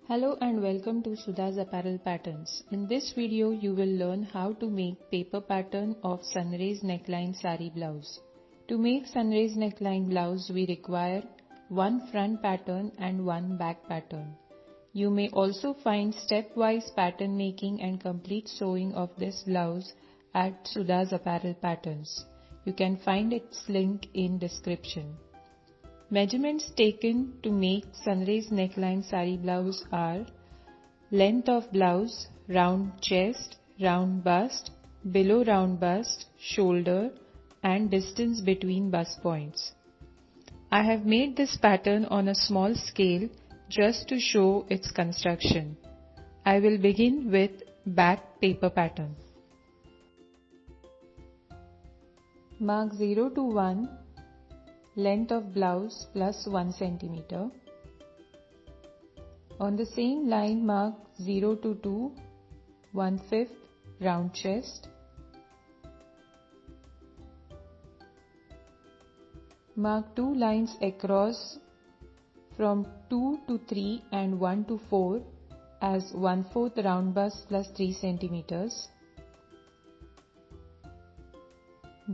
Hello and welcome to Sudha's Apparel Patterns. In this video, you will learn how to make paper pattern of Sun-rays Neckline Saree Blouse. To make Sun-rays Neckline Blouse, we require one front pattern and one back pattern. You may also find stepwise pattern making and complete sewing of this blouse at Sudha's Apparel Patterns. You can find its link in description. Measurements taken to make Sun-rays Neckline Saree Blouse are length of blouse, round chest, round bust, below round bust, shoulder and distance between bust points. I have made this pattern on a small scale just to show its construction. I will begin with back paper pattern. Mark 0 to 1. Length of blouse plus 1 cm. On the same line, mark 0 to 2, 1/5 round chest. Mark 2 lines across from 2 to 3 and 1 to 4 as 1/4 round bust plus 3 cm.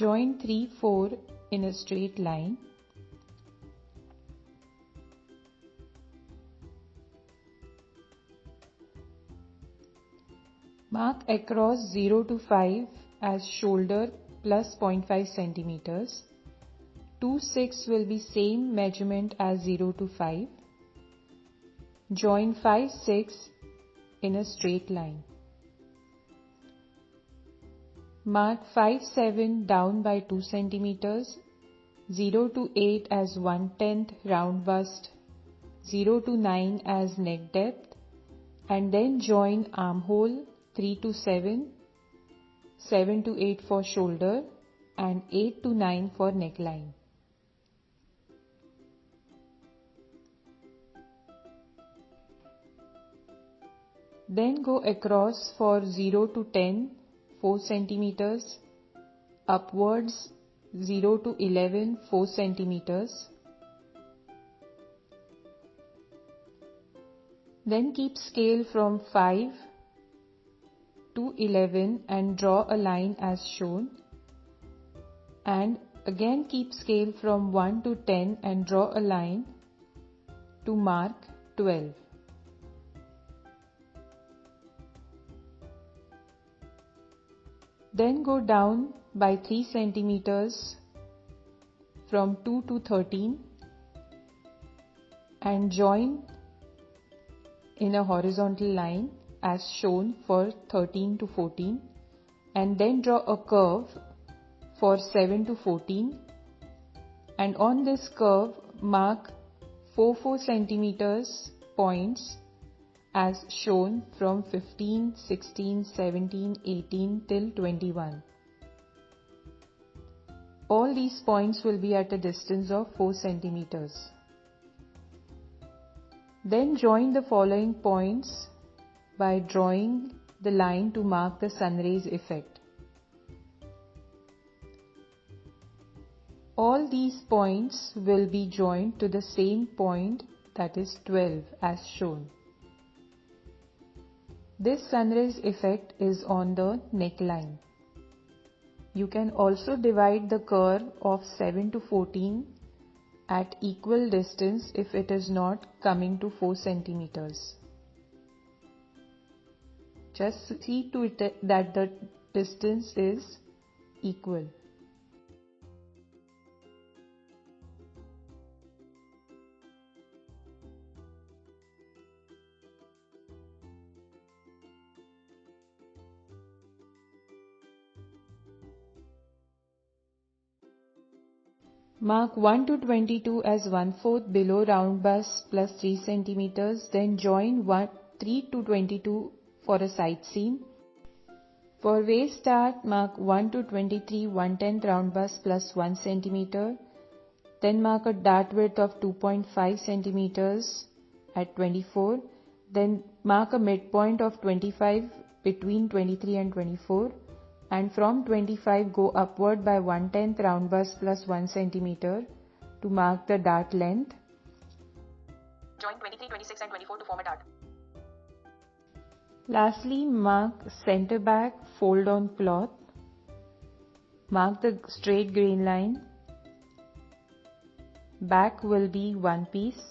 Join 3/4 in a straight line. Mark across 0 to 5 as shoulder plus 0.5 cm. 2/6 will be same measurement as 0 to 5. Join 5/6 in a straight line. Mark 5/7 down by 2 cm, 0 to 8 as 1/10 round bust, 0 to 9 as neck depth, and then join armhole 3 to 7, 7 to 8 for shoulder and 8 to 9 for neckline. Then go across for 0 to 10, 4 cm, upwards 0 to 11, 4 cm. Then keep scale from 5 to 11 and draw a line as shown, and again keep scale from 1 to 10 and draw a line to mark 12. Then go down by 3 cm from 2 to 13 and join in a horizontal line as shown for 13 to 14, and then draw a curve for 7 to 14, and on this curve mark 4 cm points as shown from 15, 16, 17, 18 till 21. All these points will be at a distance of 4 cm. Then join the following points by drawing the line to mark the sun-rays effect. All these points will be joined to the same point, that is 12, as shown. This sun-rays effect is on the neckline. You can also divide the curve of 7 to 14 at equal distance if it is not coming to 4 cm. Just see to it that the distance is equal. Mark 1 to 22 as 1/4 below round bust plus 3 cm. Then join 3 to 22 for a side seam. For waist start, mark 1 to 23 1/10 round bust plus 1 cm. Then mark a dart width of 2.5 cm at 24. Then mark a midpoint of 25 between 23 and 24. And from 25 go upward by 1/10 round bust plus 1 cm to mark the dart length. Join 23, 26 and 24 to form a dart. Lastly, mark center back fold on cloth. Mark the straight grain line. Back will be one piece.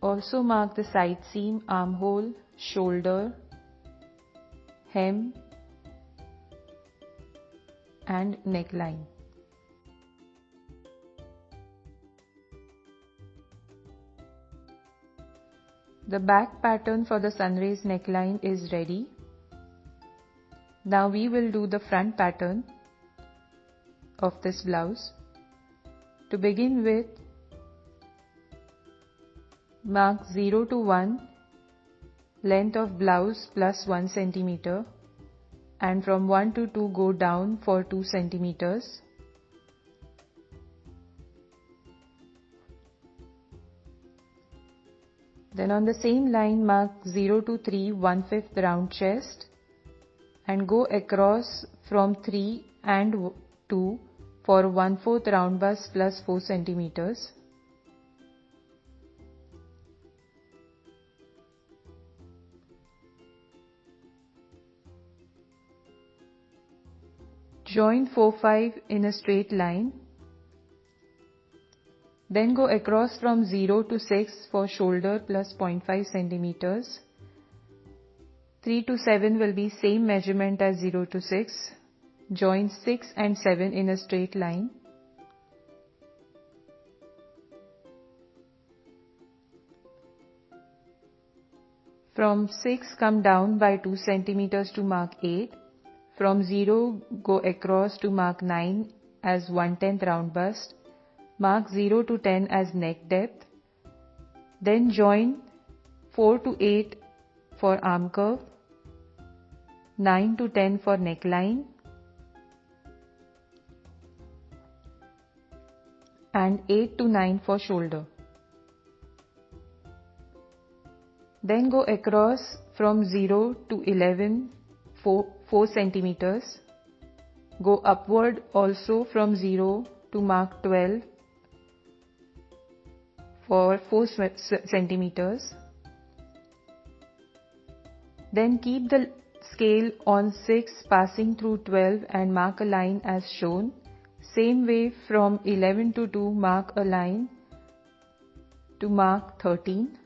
Also mark the side seam, armhole, shoulder, hem and neckline. The back pattern for the Sun-rays neckline is ready. Now we will do the front pattern of this blouse. To begin with, mark 0 to 1 length of blouse plus 1 cm, and from 1 to 2 go down for 2 cm. Then on the same line mark 0 to 3 1/5 round chest and go across from 3 and 2 for 1/4 round bust plus 4 cm. Join 4/5 in a straight line. Then go across from 0 to 6 for shoulder plus 0.5 cm. 3 to 7 will be same measurement as 0 to 6. Join 6 and 7 in a straight line. From 6 come down by 2 cm to mark 8. From 0 go across to mark 9 as 1/10 round bust. Mark 0 to 10 as neck depth. Then join 4 to 8 for arm curve, 9 to 10 for neckline, and 8 to 9 for shoulder. Then go across from 0 to 11 4 centimeters. Go upward also from 0 to mark 12 for 4 centimeters. Then keep the scale on 6 passing through 12 and mark a line as shown. Same way from 11 to 2 mark a line to mark 13.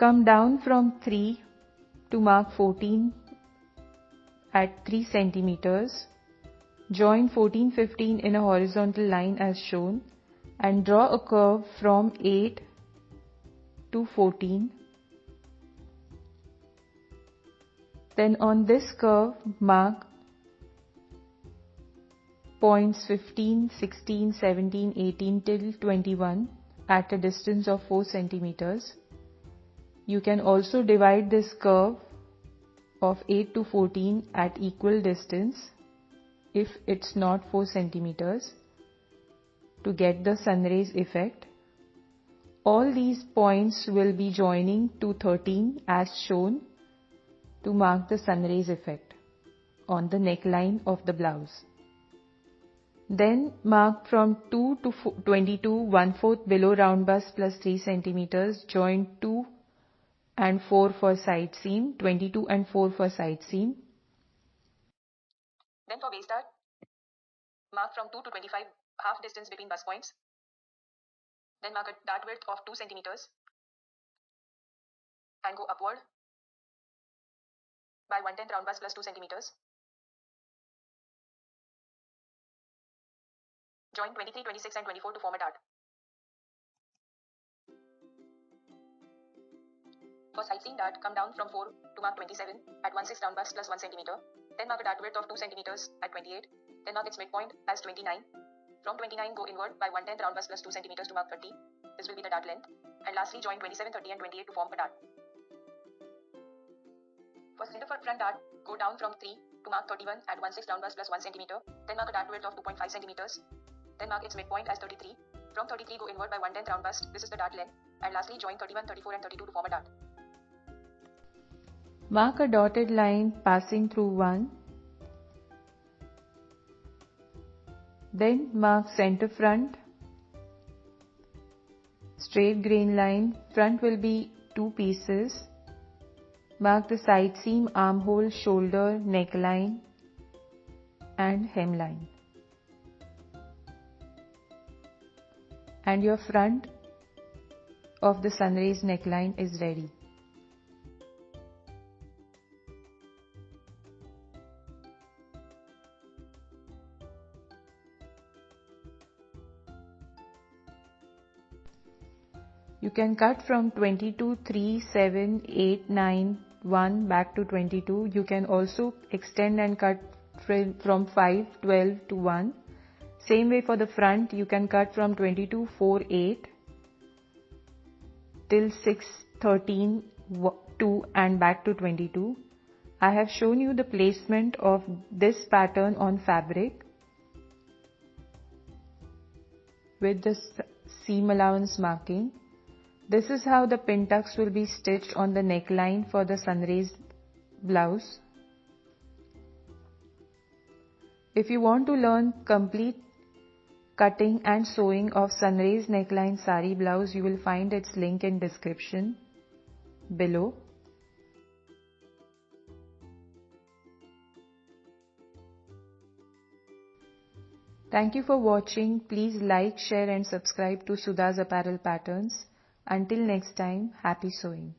Come down from 3 to mark 14 at 3 centimeters. Join 14-15 in a horizontal line as shown and draw a curve from 8 to 14. Then on this curve mark points 15, 16, 17, 18 till 21 at a distance of 4 centimeters. You can also divide this curve of 8 to 14 at equal distance if it's not 4 centimeters to get the sun-rays effect. All these points will be joining to 13 as shown to mark the sun-rays effect on the neckline of the blouse. Then mark from 2 to 22 1/4 below round bust plus 3 centimeters. Join 2 and 4 for side seam, 22 and 4 for side seam. Then for base dart, mark from 2 to 25 half distance between bust points. Then mark a dart width of 2 centimeters and go upward by 1/10 round bust plus 2 centimeters. Join 23, 26 and 24 to form a dart. For side seam dart, come down from 4 to mark 27 at 1/6 round bust plus 1 centimeter. Then mark a dart width of 2 centimeters at 28. Then mark its midpoint as 29. From 29 go inward by 1/10 round bust plus 2 centimeters to mark 30. This will be the dart length. And lastly join 27, 30 and 28 to form a dart. For center for front dart, go down from 3 to mark 31 at 1/6 round bust plus 1 centimeter. Then mark a dart width of 2.5 centimeters. Then mark its midpoint as 33. From 33 go inward by 1/10 round bust. This is the dart length. And lastly join 31, 34 and 32 to form a dart. Mark a dotted line passing through 1. Then mark center front straight grain line. Front will be 2 pieces. Mark the side seam, armhole, shoulder, neckline and hemline. And your front of the Sun-rays neckline is ready. You can cut from 22, 3, 7, 8, 9, 1 back to 22. You can also extend and cut from 5, 12 to 1. Same way for the front, you can cut from 22, 4, 8 till 6, 13, 2 and back to 22. I have shown you the placement of this pattern on fabric with the seam allowance marking. This is how the pin tucks will be stitched on the neckline for the Sun-rays blouse. If you want to learn complete cutting and sewing of Sun-rays Neckline Saree Blouse, you will find its link in description below. Thank you for watching. Please like, share and subscribe to Sudha's Apparel Patterns. Until next time, happy sewing.